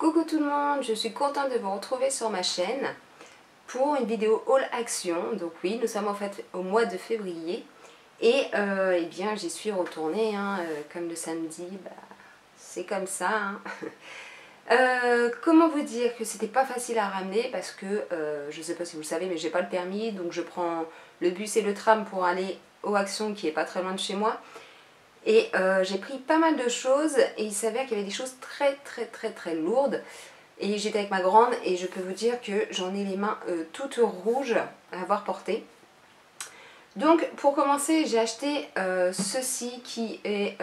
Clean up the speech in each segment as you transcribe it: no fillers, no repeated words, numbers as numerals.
Coucou tout le monde, je suis contente de vous retrouver sur ma chaîne pour une vidéo haul action. Donc oui, nous sommes en fait au mois de février et eh bien j'y suis retournée, comme le samedi, c'est comme ça. Comment vous dire que c'était pas facile à ramener parce que, je sais pas si vous le savez, mais j'ai pas le permis, donc je prends le bus et le tram pour aller au Action qui est pas très loin de chez moi. Et j'ai pris pas mal de choses et il s'avère qu'il y avait des choses très lourdes. Et j'étais avec ma grande et je peux vous dire que j'en ai les mains toutes rouges à avoir porté. Donc pour commencer, j'ai acheté ceci qui est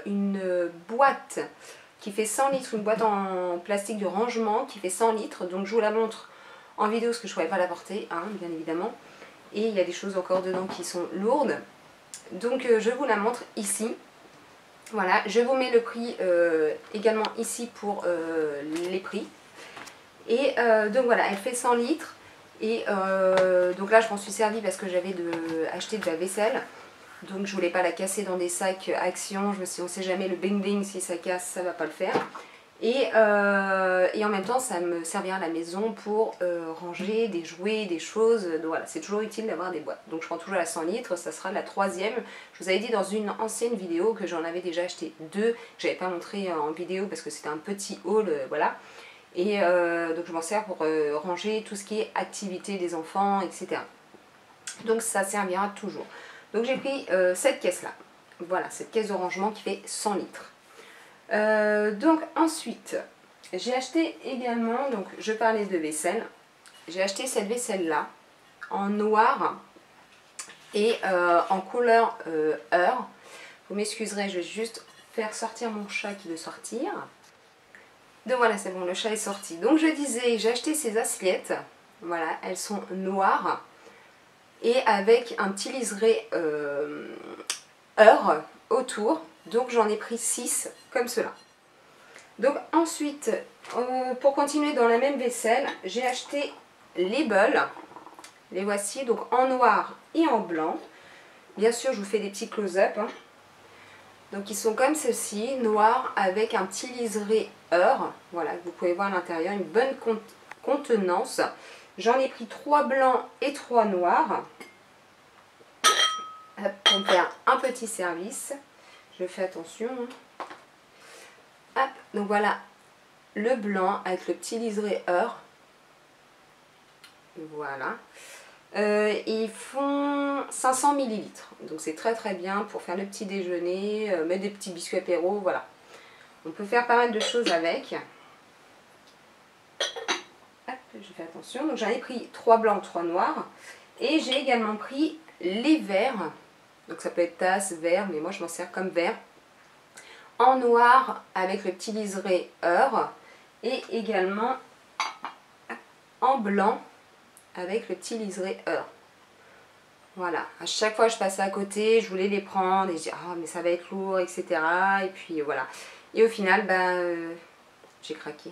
une boîte qui fait 100 litres, une boîte en plastique de rangement qui fait 100 litres. Donc je vous la montre en vidéo parce que je ne pouvais pas la porter, bien évidemment. Et il y a des choses encore dedans qui sont lourdes. Donc je vous la montre ici. Voilà, je vous mets le prix également ici pour les prix. Et donc voilà, elle fait 100 litres. Et donc là je m'en suis servie parce que j'avais acheté de la vaisselle. Donc je voulais pas la casser dans des sacs Action. Je me suis dit on sait jamais, le bing bing, si ça casse ça va pas le faire. Et en même temps ça me servira à la maison pour ranger des jouets, des choses. Donc voilà, c'est toujours utile d'avoir des boîtes. Donc je prends toujours la 100 litres, ça sera la troisième. Je vous avais dit dans une ancienne vidéo que j'en avais déjà acheté deux, que j'avais pas montré en vidéo parce que c'était un petit haul, voilà. Et donc je m'en sers pour ranger tout ce qui est activité des enfants, etc. Donc ça servira toujours. Donc j'ai pris cette caisse là. Voilà, cette caisse de rangement qui fait 100 litres. Donc ensuite, j'ai acheté également, donc je parlais de vaisselle, j'ai acheté cette vaisselle là, en noir et en couleur heure. Vous m'excuserez, je vais juste faire sortir mon chat qui veut sortir. Donc voilà, c'est bon, le chat est sorti. Donc je disais, j'ai acheté ces assiettes, voilà, elles sont noires et avec un petit liseré heure autour. Donc j'en ai pris 6 comme cela. Donc ensuite, pour continuer dans la même vaisselle, j'ai acheté les bols. Les voici donc en noir et en blanc. Bien sûr, je vous fais des petits close-up. Donc ils sont comme ceci, noirs avec un petit liseré heure. Voilà, vous pouvez voir à l'intérieur, une bonne contenance. J'en ai pris 3 blancs et 3 noirs. Pour me faire un petit service. Je fais attention. Hop, donc voilà le blanc avec le petit liseré heure. Voilà. Ils font 500 ml. Donc c'est très bien pour faire le petit déjeuner, mettre des petits biscuits apéro, voilà. On peut faire pas mal de choses avec. Hop, je fais attention. Donc j'en ai pris 3 blancs, 3 noirs. Et j'ai également pris les verres. Donc ça peut être tasse, verre, mais moi je m'en sers comme verre. En noir avec le petit liseré heure. Et également en blanc avec le petit liseré heure. Voilà, à chaque fois je passais à côté, je voulais les prendre et je dis ah mais ça va être lourd, etc. Et puis voilà. Et au final, j'ai craqué.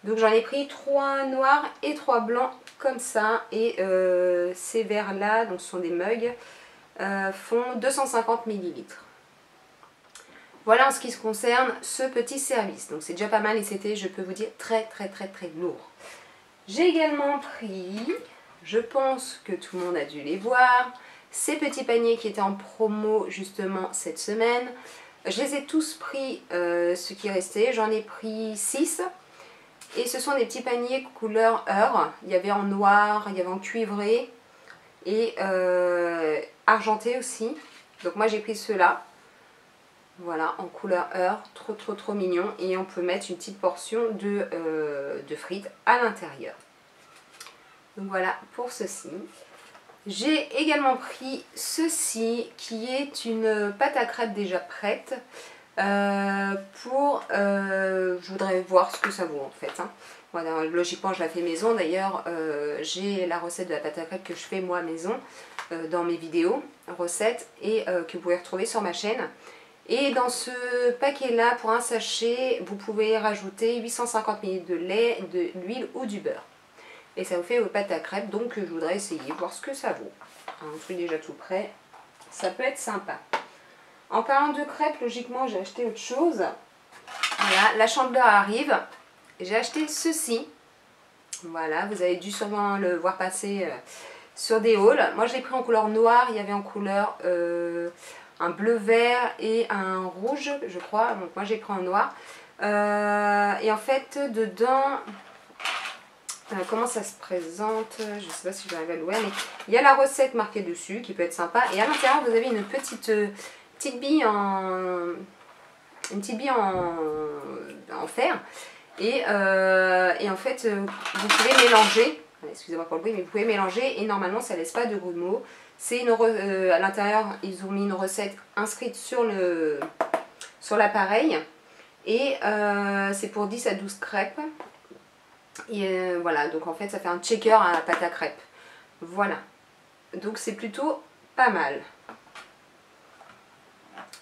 Donc j'en ai pris 3 noirs et 3 blancs comme ça. Et ces verres là, donc ce sont des mugs, font 250 ml. Voilà en ce qui se concerne ce petit service. Donc c'est déjà pas mal et c'était, je peux vous dire, très lourd. J'ai également pris, je pense que tout le monde a dû les voir, ces petits paniers qui étaient en promo justement cette semaine. Je les ai tous pris, ce qui restait, j'en ai pris 6. Et ce sont des petits paniers couleur heure. Il y avait en noir, il y avait en cuivré et argenté aussi. Donc moi j'ai pris ceux-là. Voilà, en couleur heure, trop mignon. Et on peut mettre une petite portion de frites à l'intérieur. Donc voilà pour ceci. J'ai également pris ceci qui est une pâte à crêpes déjà prête. Je voudrais voir ce que ça vaut en fait. Voilà, logiquement je la fais maison. D'ailleurs j'ai la recette de la pâte à crêpes que je fais moi maison dans mes vidéos recettes et que vous pouvez retrouver sur ma chaîne. Et dans ce paquet là, pour un sachet, vous pouvez rajouter 850 ml de lait, de l'huile ou du beurre. Et ça vous fait vos pâtes à crêpes, donc je voudrais essayer, voir ce que ça vaut. Un truc déjà tout prêt, ça peut être sympa. En parlant de crêpes, logiquement j'ai acheté autre chose. Voilà, la Chandeleur arrive. j'ai acheté ceci. Voilà, vous avez dû sûrement le voir passer sur des hauls. Moi je l'ai pris en couleur noire, il y avait en couleur un bleu vert et un rouge je crois. Donc moi j'ai pris en noir. Et en fait dedans, comment ça se présente, je ne sais pas si je vais arriver à le voir, mais il y a la recette marquée dessus qui peut être sympa. Et à l'intérieur vous avez une petite bille en fer. Et en fait, vous pouvez mélanger, excusez-moi pour le bruit, mais vous pouvez mélanger et normalement ça laisse pas de goût de mots. C'est à l'intérieur, ils ont mis une recette inscrite sur l'appareil et c'est pour 10 à 12 crêpes. Et voilà, donc en fait ça fait un shaker à la pâte à crêpes. Voilà, donc c'est plutôt pas mal.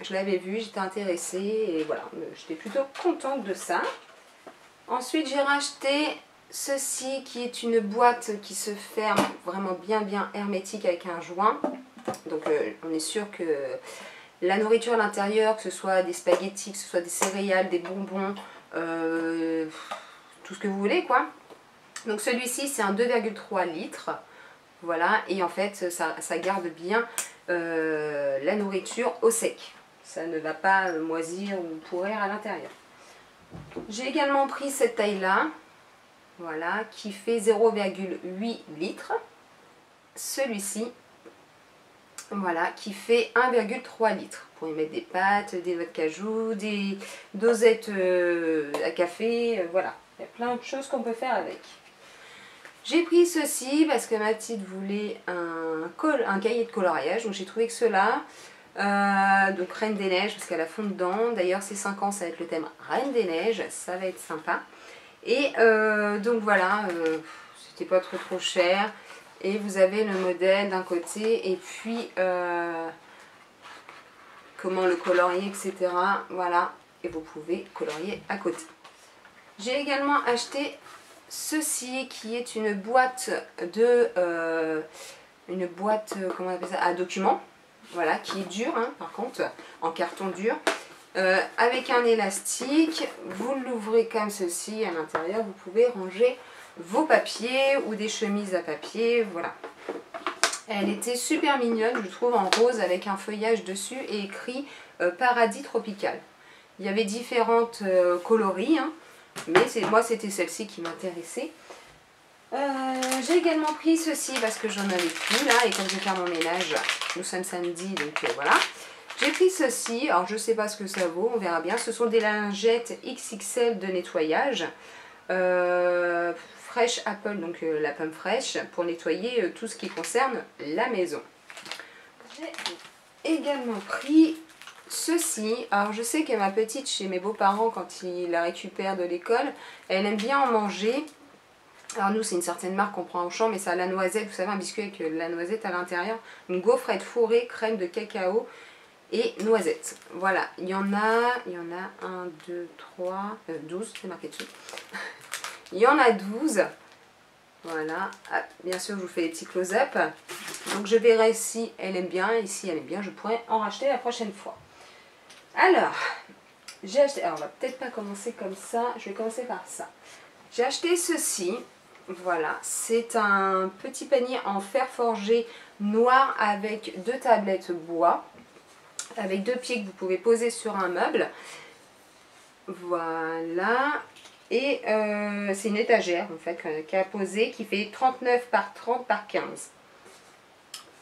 Je l'avais vu, j'étais intéressée et voilà, j'étais plutôt contente de ça. Ensuite j'ai racheté ceci qui est une boîte qui se ferme vraiment bien hermétique avec un joint. Donc on est sûr que la nourriture à l'intérieur, que ce soit des spaghettis, que ce soit des céréales, des bonbons, tout ce que vous voulez quoi. Donc celui-ci c'est un 2,3 litres. Voilà, et en fait ça garde bien la nourriture au sec. Ça ne va pas moisir ou pourrir à l'intérieur. J'ai également pris cette taille-là, voilà, qui fait 0,8 litres. Celui-ci, voilà, qui fait 1,3 litres. Pour y mettre des pâtes, des noix de cajou, des dosettes à café, voilà. Il y a plein de choses qu'on peut faire avec. J'ai pris ceci parce que ma petite voulait un cahier de coloriage, donc j'ai trouvé que cela. Donc Reine des Neiges parce qu'elle a fond dedans. D'ailleurs c'est 5 ans, ça va être le thème Reine des Neiges, ça va être sympa. Et donc voilà, c'était pas trop cher. Et vous avez le modèle d'un côté et puis comment le colorier, etc. Voilà, et vous pouvez colorier à côté. J'ai également acheté ceci qui est une boîte comment on appelle ça, à documents. Voilà, qui est dur, hein, par contre, en carton dur, avec un élastique. Vous l'ouvrez comme ceci, à l'intérieur, vous pouvez ranger vos papiers ou des chemises à papier, voilà. Elle était super mignonne, je trouve, en rose, avec un feuillage dessus et écrit Paradis tropical. Il y avait différentes coloris, hein, mais moi c'était celle-ci qui m'intéressait. J'ai également pris ceci parce que j'en avais plus là et comme je vais faire mon ménage, nous sommes samedi donc voilà. J'ai pris ceci, alors je sais pas ce que ça vaut, on verra bien. Ce sont des lingettes XXL de nettoyage, Fresh Apple, donc la pomme fraîche, pour nettoyer tout ce qui concerne la maison. J'ai également pris ceci, alors je sais que ma petite chez mes beaux-parents quand ils la récupèrent de l'école, elle aime bien en manger. Alors nous c'est une certaine marque qu'on prend au champ, mais ça a la noisette, vous savez, un biscuit avec la noisette à l'intérieur, une gaufrette fourrée, crème de cacao et noisette. Voilà, il y en a 1, 2, 3, 12, c'est marqué dessus. Il y en a 12. Voilà, ah, bien sûr je vous fais des petits close-up. Donc je verrai si elle aime bien, et si elle aime bien je pourrai en racheter la prochaine fois. Alors, j'ai acheté, alors on va peut-être pas commencer comme ça, je vais commencer par ça. J'ai acheté ceci. Voilà, c'est un petit panier en fer forgé noir avec 2 tablettes bois, avec 2 pieds que vous pouvez poser sur un meuble. Voilà, et c'est une étagère en fait qui a posé, qui fait 39 par 30 par 15.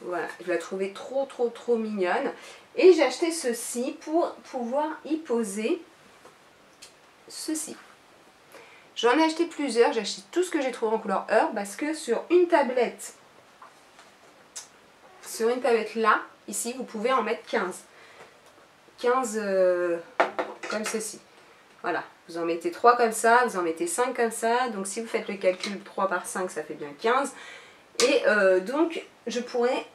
Voilà, je la trouvais trop mignonne. Et j'ai acheté ceci pour pouvoir y poser ceci. J'en ai acheté plusieurs, j'ai acheté tout ce que j'ai trouvé en couleur Heure parce que sur une tablette là, ici, vous pouvez en mettre 15. 15 comme ceci. Voilà, vous en mettez 3 comme ça, vous en mettez 5 comme ça. Donc si vous faites le calcul, 3 par 5, ça fait bien 15. Et donc, je pourrais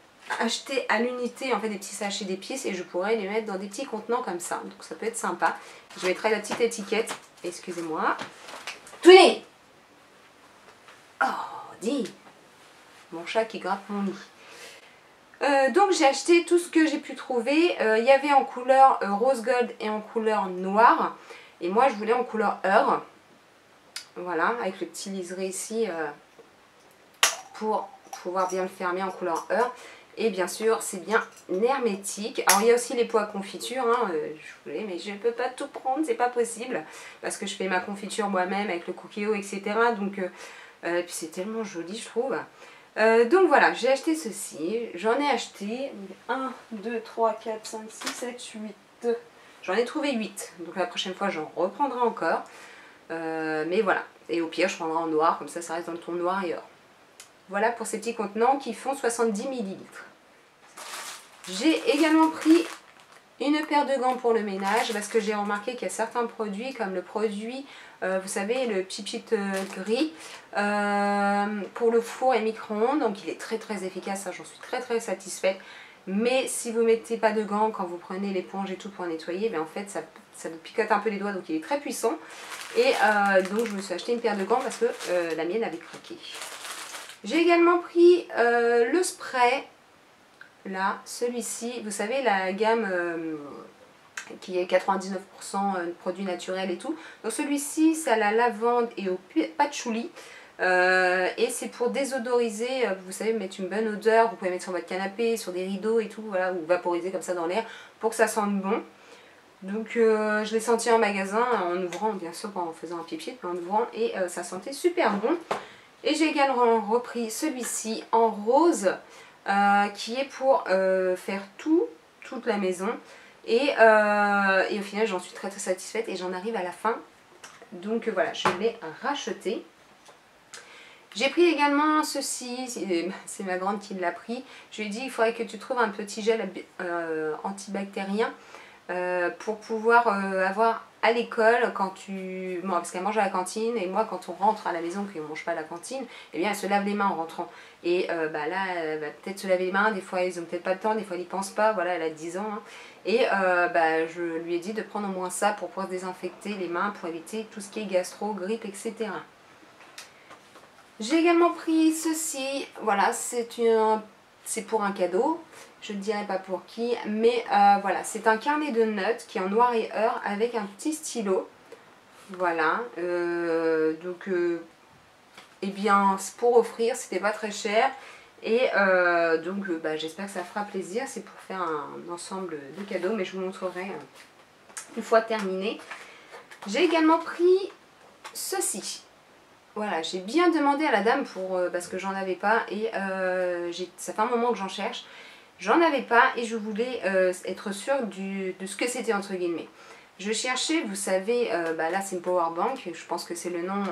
acheter à l'unité en fait des petits sachets d'épices et je pourrais les mettre dans des petits contenants comme ça. Donc ça peut être sympa. Je mettrai la petite étiquette, excusez-moi. Tenez! Oh, dis! Mon chat qui gratte mon lit. Donc j'ai acheté tout ce que j'ai pu trouver. Il y avait en couleur rose gold et en couleur noire. Et moi je voulais en couleur Heure. Voilà, avec le petit liseré ici pour pouvoir bien le fermer en couleur heure. Et bien sûr, c'est bien hermétique. Alors, il y a aussi les pots à confiture, hein, je voulais, mais je ne peux pas tout prendre, c'est pas possible. Parce que je fais ma confiture moi-même avec le cookie-o, etc. Donc, puis c'est tellement joli, je trouve. Donc voilà, j'ai acheté ceci. J'en ai acheté 1, 2, 3, 4, 5, 6, 7, 8. J'en ai trouvé 8. Donc la prochaine fois, j'en reprendrai encore. Mais voilà. Et au pire, je prendrai en noir, comme ça reste dans le ton noir et or. Voilà pour ces petits contenants qui font 70 ml. J'ai également pris une paire de gants pour le ménage parce que j'ai remarqué qu'il y a certains produits comme le produit, vous savez, le pipit gris pour le four et micro-ondes. Donc il est très très efficace, j'en suis très satisfaite. Mais si vous ne mettez pas de gants quand vous prenez l'éponge et tout pour nettoyer, ben en fait ça vous picote un peu les doigts, donc il est très puissant. Et donc je me suis acheté une paire de gants parce que la mienne avait craqué. J'ai également pris le spray, là, celui-ci, vous savez la gamme qui est 99% de produits naturels et tout. Donc celui-ci, c'est à la lavande et au patchouli. Et c'est pour désodoriser, vous savez, mettre une bonne odeur, vous pouvez mettre sur votre canapé, sur des rideaux et tout, voilà, ou vaporiser comme ça dans l'air pour que ça sente bon. Donc je l'ai senti en magasin, en ouvrant, bien sûr, pas en faisant un pipi, mais en ouvrant, et ça sentait super bon. Et j'ai également repris celui-ci en rose, qui est pour faire toute la maison. Et au final, j'en suis très satisfaite et j'en arrive à la fin. Donc voilà, je l'ai racheté. J'ai pris également ceci, c'est ma grande qui l'a pris. Je lui ai dit, il faudrait que tu trouves un petit gel antibactérien pour pouvoir avoir à l'école quand tu... Bon, parce qu'elle mange à la cantine et moi quand on rentre à la maison qu'on ne mange pas à la cantine, eh bien elle se lave les mains en rentrant. Et bah là, elle va peut-être se laver les mains, des fois ils n'ont peut-être pas le temps, des fois ils n'y pensent pas, voilà, elle a 10 ans. Hein. Et bah, je lui ai dit de prendre au moins ça pour pouvoir désinfecter les mains, pour éviter tout ce qui est gastro, grippe, etc. J'ai également pris ceci, voilà, c'est pour un cadeau. Je ne dirai pas pour qui, mais voilà, c'est un carnet de notes qui est en noir et or avec un petit stylo. Voilà, donc, eh bien, pour offrir, c'était pas très cher. Et donc, bah, j'espère que ça fera plaisir. C'est pour faire un ensemble de cadeaux, mais je vous montrerai une fois terminé. J'ai également pris ceci. Voilà, j'ai bien demandé à la dame parce que j'en avais pas et ça fait un moment que j'en cherche. J'en avais pas et je voulais être sûre de ce que c'était entre guillemets. Je cherchais, vous savez, bah là c'est une power bank, je pense que c'est le nom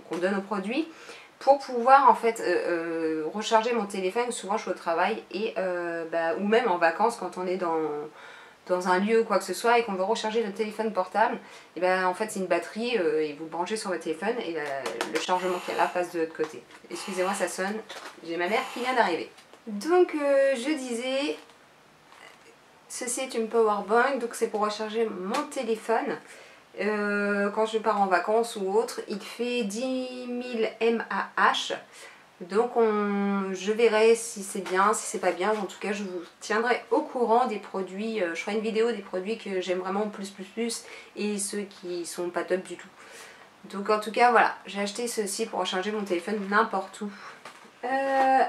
qu'on donne au produit, pour pouvoir en fait recharger mon téléphone. Souvent je suis au travail et bah, ou même en vacances quand on est dans un lieu ou quoi que ce soit et qu'on veut recharger notre téléphone portable, et ben en fait c'est une batterie et vous branchez sur votre téléphone et le chargement qu'il y a là passe de l'autre côté. Excusez-moi, ça sonne, j'ai ma mère qui vient d'arriver. Donc je disais, ceci est une power bank, donc c'est pour recharger mon téléphone. Quand je pars en vacances ou autre, il fait 10 000 mAh. Donc je verrai si c'est bien, si c'est pas bien. En tout cas, je vous tiendrai au courant des produits. Je ferai une vidéo des produits que j'aime vraiment plus et ceux qui sont pas top du tout. Donc en tout cas, voilà, j'ai acheté ceci pour recharger mon téléphone n'importe où.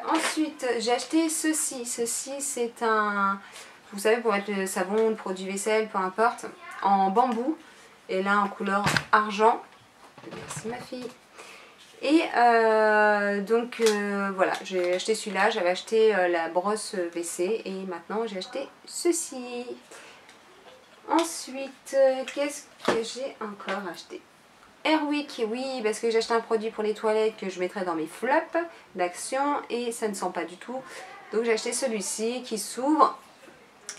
Ensuite, j'ai acheté ceci. Ceci, c'est un... Vous savez, pour mettre le savon, le produit vaisselle, peu importe, en bambou. Et là, en couleur argent. Merci ma fille. Et donc voilà, j'ai acheté celui-là, j'avais acheté la brosse WC et maintenant j'ai acheté ceci. Ensuite, qu'est-ce que j'ai encore acheté? Airwick, oui, parce que j'ai acheté un produit pour les toilettes que je mettrai dans mes flops d'Action et ça ne sent pas du tout. Donc j'ai acheté celui-ci qui s'ouvre.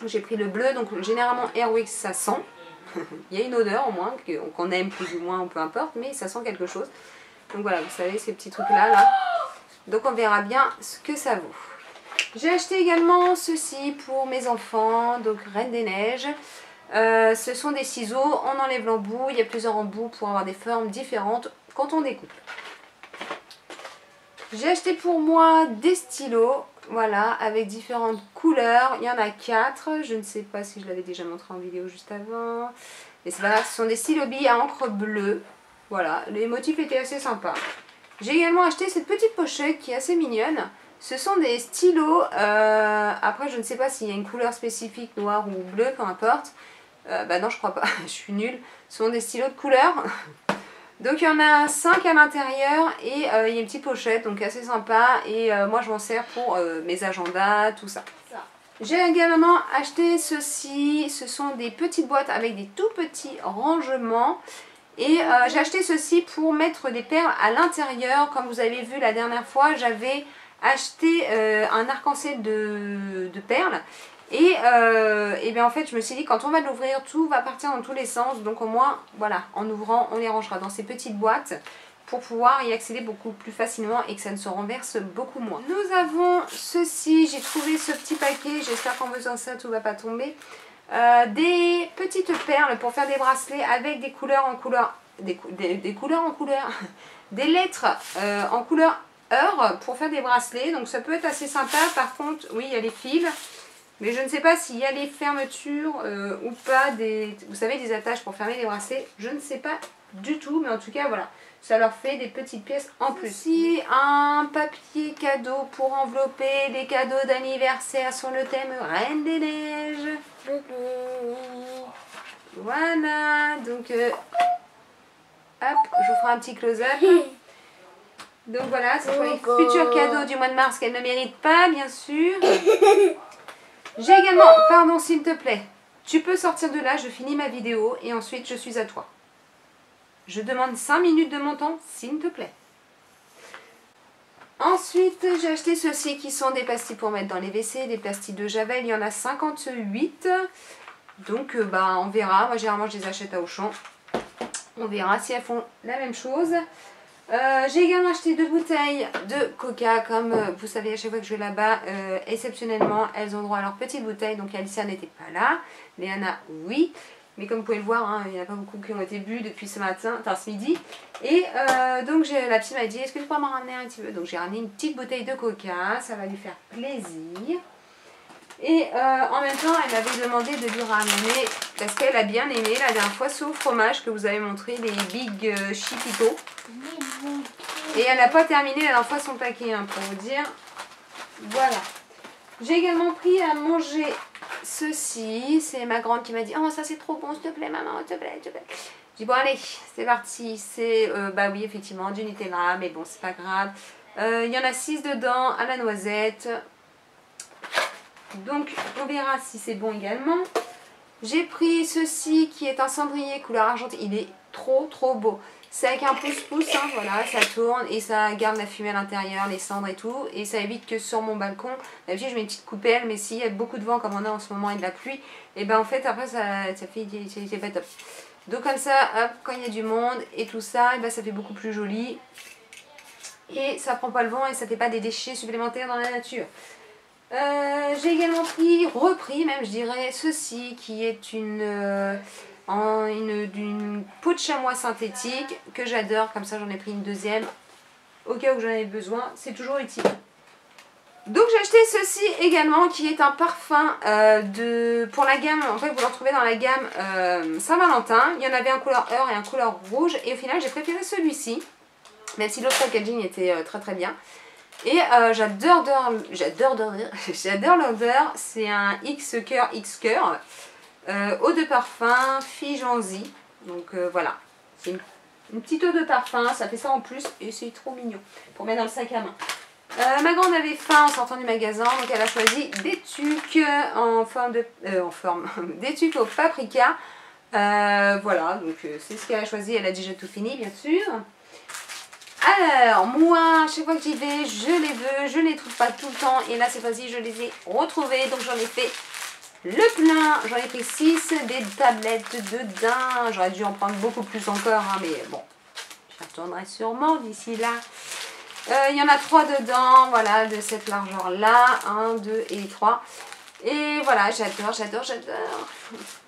J'ai pris le bleu, donc généralement Airwick ça sent. Il y a une odeur au moins, qu'on aime plus ou moins, peu importe, mais ça sent quelque chose. Donc voilà, vous savez, ces petits trucs-là, là. Donc on verra bien ce que ça vaut. J'ai acheté également ceci pour mes enfants, donc Reine des Neiges. Ce sont des ciseaux, on enlève l'embout, il y a plusieurs embouts pour avoir des formes différentes quand on découpe. J'ai acheté pour moi des stylos, voilà, avec différentes couleurs. Il y en a 4, je ne sais pas si je l'avais déjà montré en vidéo juste avant. Mais c'est pas grave, ce sont des stylos billes à encre bleue. Voilà, les motifs étaient assez sympas. J'ai également acheté cette petite pochette qui est assez mignonne. Ce sont des stylos, après je ne sais pas s'il y a une couleur spécifique, noir ou bleu, peu importe. Bah non, je crois pas, je suis nulle. Ce sont des stylos de couleur. Donc il y en a 5 à l'intérieur et il y a une petite pochette, donc assez sympa. Et moi je m'en sers pour mes agendas, tout ça. J'ai également acheté ceci, ce sont des petites boîtes avec des tout petits rangements. Et j'ai acheté ceci pour mettre des perles à l'intérieur. Comme vous avez vu la dernière fois, j'avais acheté un arc-en-ciel de perles. Et bien en fait je me suis dit quand on va l'ouvrir tout va partir dans tous les sens. Donc au moins voilà, en ouvrant on les rangera dans ces petites boîtes pour pouvoir y accéder beaucoup plus facilement et que ça ne se renverse beaucoup moins. Nous avons ceci, j'ai trouvé ce petit paquet, j'espère qu'en faisant ça tout va pas tomber. Des petites perles pour faire des bracelets avec des couleurs en couleur, des couleurs en couleur, des lettres en couleur heure pour faire des bracelets. Donc ça peut être assez sympa. Par contre, oui, il y a les fils, mais je ne sais pas s'il y a les fermetures ou pas. Vous savez, des attaches pour fermer les bracelets. Je ne sais pas du tout, mais en tout cas, voilà. Ça leur fait des petites pièces en plus. Ici, un papier cadeau pour envelopper les cadeaux d'anniversaire sur le thème Reine des Neiges. Voilà, donc hop, je vous ferai un petit close-up. Donc voilà, c'est pour les futurs cadeaux du mois de mars qu'elle ne mérite pas, bien sûr. J'ai également, pardon s'il te plaît, tu peux sortir de là, je finis ma vidéo et ensuite je suis à toi. Je demande 5 minutes de mon temps, s'il te plaît. Ensuite, j'ai acheté ceux-ci qui sont des pastilles pour mettre dans les WC, des pastilles de Javel. Il y en a 58. Donc, bah, on verra. Moi, généralement, je les achète à Auchan. On verra si elles font la même chose. J'ai également acheté 2 bouteilles de coca. Comme vous savez, à chaque fois que je vais là-bas, exceptionnellement, elles ont droit à leur petite bouteille. Donc, Alicia n'était pas là. Léana, oui. Mais comme vous pouvez le voir, hein, il n'y en a pas beaucoup qui ont été bu depuis ce matin, enfin ce midi. Et donc la petite m'a dit, est-ce que tu peux m'en ramener un petit peu? Donc j'ai ramené une petite bouteille de coca, ça va lui faire plaisir. Et en même temps, elle m'avait demandé de lui ramener, parce qu'elle a bien aimé la dernière fois ce au fromage que vous avez montré, les Big Chipito. Et elle n'a pas terminé la dernière fois son paquet, hein, pour vous dire. Voilà. J'ai également pris à manger ceci. C'est ma grande qui m'a dit, oh ça c'est trop bon, s'il te plaît maman, s'il te plaît, s'il te plaît. J'ai dit bon allez, c'est parti. C'est bah oui effectivement du Nutella, mais bon c'est pas grave. Il y en a 6 dedans à la noisette. Donc on verra si c'est bon également. J'ai pris ceci qui est un cendrier couleur argentée. Il est trop beau. C'est avec un pouce-pouce, hein, voilà, ça tourne et ça garde la fumée à l'intérieur, les cendres et tout. Et ça évite que sur mon balcon, d'habitude je mets une petite coupelle, mais s'il y a beaucoup de vent comme on a en ce moment et de la pluie, et ben en fait après ça fait, c'est pas top. Donc comme ça, hop, quand il y a du monde et tout ça, et ben ça fait beaucoup plus joli. Et ça prend pas le vent et ça fait pas des déchets supplémentaires dans la nature. J'ai également repris même je dirais, ceci qui est d'une peau de chamois synthétique que j'adore, comme ça j'en ai pris une deuxième au cas où j'en ai besoin, c'est toujours utile. Donc j'ai acheté ceci également qui est un parfum pour la gamme, en fait vous le retrouvez dans la gamme Saint-Valentin. Il y en avait un couleur or et un couleur rouge et au final j'ai préféré celui-ci, même si l'autre packaging était très bien. Et j'adore l'odeur, c'est un X-Cœur eau de parfum Figenzi. Donc voilà, c'est une petite eau de parfum, ça fait ça en plus et c'est trop mignon pour mettre dans le sac à main. Ma grande avait faim en sortant du magasin, donc elle a choisi des tucs des tucs au paprika. Voilà, donc c'est ce qu'elle a choisi, elle a déjà tout fini bien sûr. Alors, moi, chaque fois que j'y vais, je les veux, je ne les trouve pas tout le temps. Et là, cette fois-ci, je les ai retrouvés. Donc, j'en ai fait le plein. J'en ai pris 6, des tablettes de daim. J'aurais dû en prendre beaucoup plus encore, hein, mais bon, j'y retournerai sûrement d'ici là. Il y en a 3 dedans, voilà, de cette largeur-là. 1, 2 et 3. Et voilà, j'adore.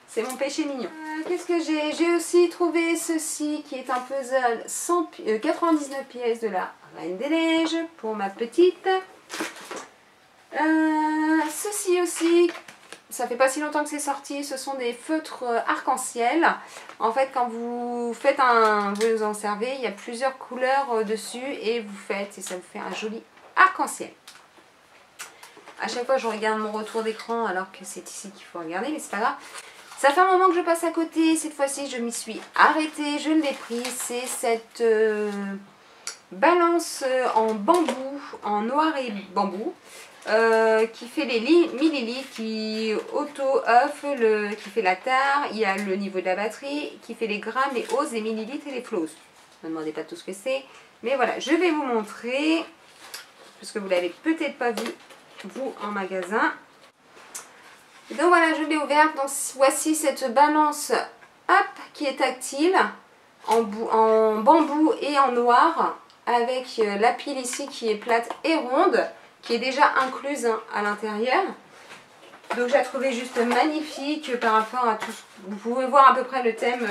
C'est mon péché mignon. Qu'est-ce que j'ai? J'ai aussi trouvé ceci qui est un puzzle 99 pièces de la Reine des Neiges pour ma petite. Ceci aussi, ça fait pas si longtemps que c'est sorti. Ce sont des feutres arc-en-ciel. En fait, quand vous faites vous en servez, il y a plusieurs couleurs dessus et vous faites, et ça vous fait un joli arc-en-ciel. À chaque fois, je regarde mon retour d'écran alors que c'est ici qu'il faut regarder, mais c'est pas grave. Ça fait un moment que je passe à côté. Cette fois-ci, je m'y suis arrêtée. Je l'ai pris. C'est cette balance en bambou, en noir et bambou. Qui fait les millilitres, qui auto-off, qui fait la tare, il y a le niveau de la batterie, qui fait les grammes, les oses, les millilitres et les flows. Ne me demandez pas tout ce que c'est, mais voilà, je vais vous montrer, parce que vous ne l'avez peut-être pas vu, vous, en magasin. Donc voilà, je l'ai ouverte, donc voici cette balance, hop, qui est tactile, en bambou et en noir, avec la pile ici qui est plate et ronde, qui est déjà incluse à l'intérieur. Donc je la trouvais juste magnifique par rapport à tout. Vous pouvez voir à peu près le thème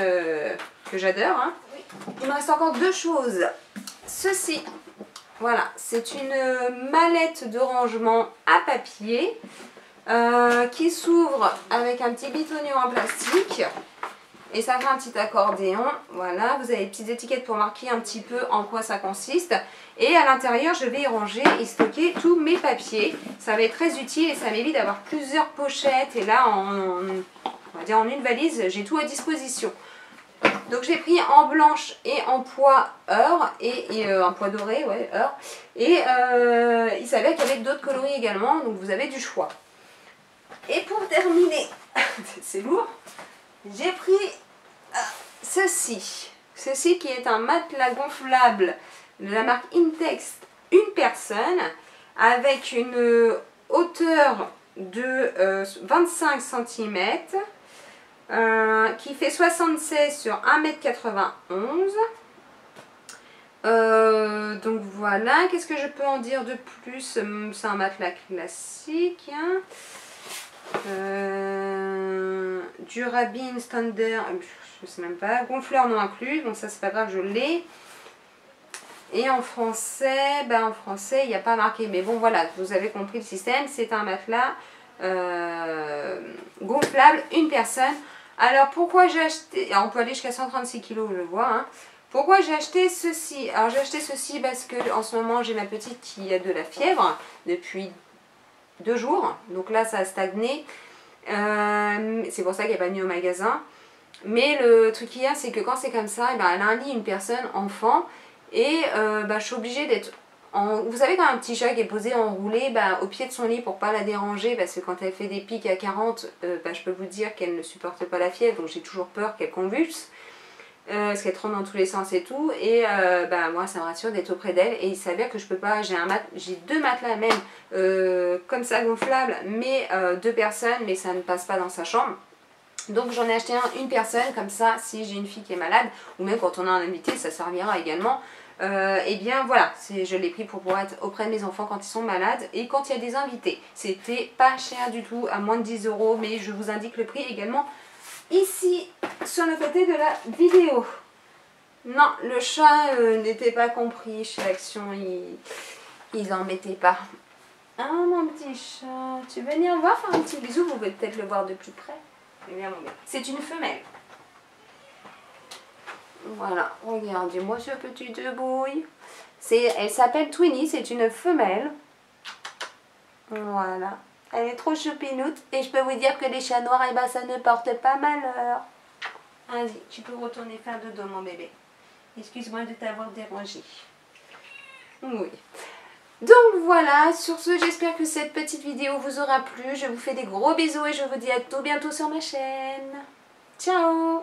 que j'adore. Hein. Il me reste encore deux choses. Ceci, voilà, c'est une mallette de rangement à papier qui s'ouvre avec un petit bitonnier en plastique. Et ça fait un petit accordéon, voilà, vous avez des petites étiquettes pour marquer un petit peu en quoi ça consiste. Et à l'intérieur, je vais y ranger et stocker tous mes papiers. Ça va être très utile et ça m'évite d'avoir plusieurs pochettes. Et là, on va dire en une valise, j'ai tout à disposition. Donc j'ai pris en blanche et en pois heure, et en pois doré, ouais, heure. Et il s'avère qu'il y avait d'autres coloris également, donc vous avez du choix. Et pour terminer, c'est lourd. J'ai pris ceci qui est un matelas gonflable de la marque Intex, une personne, avec une hauteur de 25 cm, qui fait 76 sur 1,91 m. Donc voilà, qu'est-ce que je peux en dire de plus? C'est un matelas classique. Hein. Durabine standard, je sais même pas, gonfleur non inclus, donc ça c'est pas grave, je l'ai. Et en français, il n'y a pas marqué, mais bon voilà, vous avez compris le système, c'est un matelas gonflable, une personne. Alors pourquoi j'ai acheté, on peut aller jusqu'à 136 kg je le vois, hein. Pourquoi j'ai acheté ceci? Alors j'ai acheté ceci parce que en ce moment j'ai ma petite qui a de la fièvre depuis 2 jours, donc là ça a stagné, c'est pour ça qu'elle n'est pas venue au magasin. Mais le truc qu'il y a, c'est que quand c'est comme ça, elle a un lit, une personne, enfant, et je suis obligée d'être vous savez, quand un petit chat qui est posé enroulé au pied de son lit pour pas la déranger, parce que quand elle fait des pics à 40, je peux vous dire qu'elle ne supporte pas la fièvre, donc j'ai toujours peur qu'elle convulse. Parce qu'elle tremble dans tous les sens et tout, et moi ça me rassure d'être auprès d'elle. Et il s'avère que je peux pas, j'ai 2 matelas même comme ça gonflables, mais 2 personnes, mais ça ne passe pas dans sa chambre. Donc j'en ai acheté une personne, comme ça si j'ai une fille qui est malade, ou même quand on a un invité, ça servira également. Et bien voilà, je l'ai pris pour pouvoir être auprès de mes enfants quand ils sont malades et quand il y a des invités. C'était pas cher du tout, à moins de 10 €, mais je vous indique le prix également ici sur le côté de la vidéo. Non, le chat n'était pas compris chez Action, ils n'en mettaient pas. Ah mon petit chat, tu veux venir voir, faire un petit bisou, vous pouvez peut-être le voir de plus près. C'est une femelle. Voilà, regardez-moi ce petit debouille. Elle s'appelle Twinnie, c'est une femelle. Voilà. Elle est trop choupinoute et je peux vous dire que les chats noirs, ça ne porte pas malheur. Vas-y, tu peux retourner faire dodo mon bébé. Excuse-moi de t'avoir dérangé. Oui. Donc voilà, sur ce, j'espère que cette petite vidéo vous aura plu. Je vous fais des gros bisous et je vous dis à tout bientôt sur ma chaîne. Ciao!